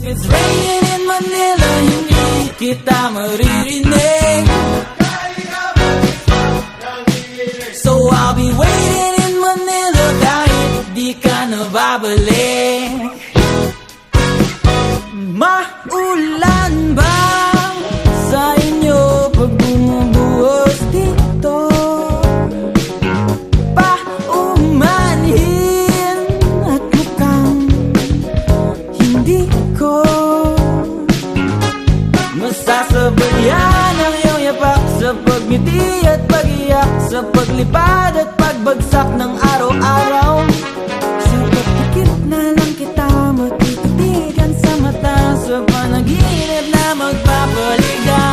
It's raining in Manila, hindi kita maririnig. So I'll be waiting in Manila kahit di ka nababalik. Maulan ba sa inyo pag bumubuhos dito? Paumanhin at mukhang hindi ko masasabayan ang iyong yapak sa pagngiti at pag-iyak, sa paglipad at pagbagsak ng araw-araw. Sa pagpikit na lang kita matititigan sa mata, sa panaginip na magpapaligaw.